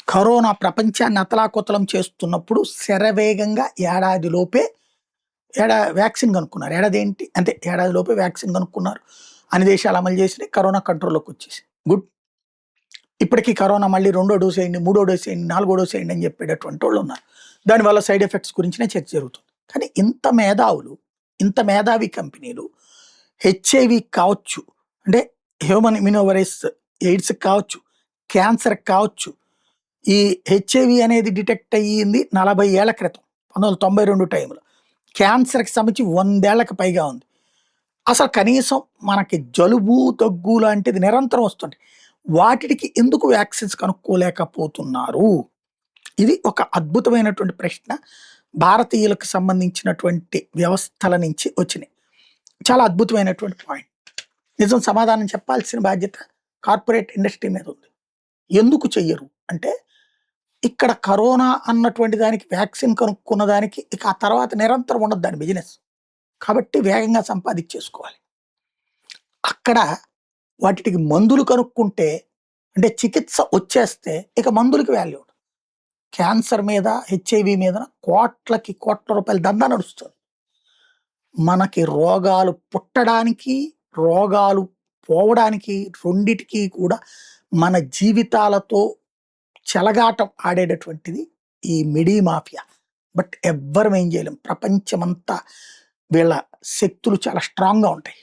Corona ప్రపంచాన్ని అతలాకుతలం చేస్తున్నప్పుడు శరవేగంగా ఏడాది లోపే వ్యాక్సిన్ కనుక్కున్నారు. ఏడాది ఏంటి అంటే ఏడాది లోపే వ్యాక్సిన్ కనుక్కున్నారు. అన్ని దేశాలు అమలు చేసినాయి. కరోనా కంట్రోల్‌లోకి వచ్చేసింది. గుడ్. ఇప్పటికి కరోనా మళ్ళీ రెండో డోస్ ఏయండి, మూడో డోస్ ఏయండి, నాలుగో డోస్ ఏయండి అని చెప్పేటటువంటి వాళ్ళు ఉన్నారు. దానివల్ల సైడ్ ఎఫెక్ట్స్ గురించినే చర్చ జరుగుతుంది. కానీ ఇంత మేధావులు, ఇంత మేధావి కంపెనీలు హెచ్ఐవి కావచ్చు, అంటే హ్యూమన్ ఇమ్యునోవైరస్ ఎయిడ్స్‌కి కావచ్చు, క్యాన్సర్‌కి కావచ్చు. ఈ హెచ్ఐవి అనేది డిటెక్ట్ అయ్యింది 40 ఏళ్ల క్రితం 1992 టైంలో. క్యాన్సర్‌కి సంబంధించి 100 ఏళ్లకు పైగా ఉంది. అసలు కనీసం మనకి జలుబు, దగ్గు లాంటిది నిరంతరం వస్తుంది. వాటికి ఎందుకు వ్యాక్సిన్స్ కనుక్కోలేకపోతున్నారు? ఇది ఒక అద్భుతమైనటువంటి ప్రశ్న. భారతీయులకు సంబంధించినటువంటి వ్యవస్థల నుంచి వచ్చినాయి. చాలా అద్భుతమైనటువంటి పాయింట్. నిజం సమాధానం చెప్పాల్సిన బాధ్యత కార్పొరేట్ ఇండస్ట్రీ మీద ఉంది. ఎందుకు చెయ్యరు అంటే, ఇక్కడ కరోనా అన్నటువంటి దానికి వ్యాక్సిన్ కనుక్కున్న దానికి ఇక ఆ తర్వాత నిరంతరం ఉండదు దాని బిజినెస్. కాబట్టి వేగంగా సంపాదించేసుకోవాలి. అక్కడ వాటికి మందులు కనుక్కుంటే, అంటే చికిత్స వచ్చేస్తే ఇక మందులకి వాల్యూ ఉండదు. క్యాన్సర్ మీద, హెచ్ఐవి మీద కోట్లకి కోట్ల రూపాయల దందా నడుస్తుంది. మనకి రోగాలు పుట్టడానికి, రోగాలు పోవడానికి రెండిటికి కూడా మన జీవితాలతో చెలగాటం ఆడేటటువంటిది ఈ మిడీ మాఫియా. బట్ ఎవ్వరం ఏం చేయలేం. ప్రపంచమంతా వీళ్ళ శక్తులు చాలా స్ట్రాంగ్‌గా ఉంటాయి.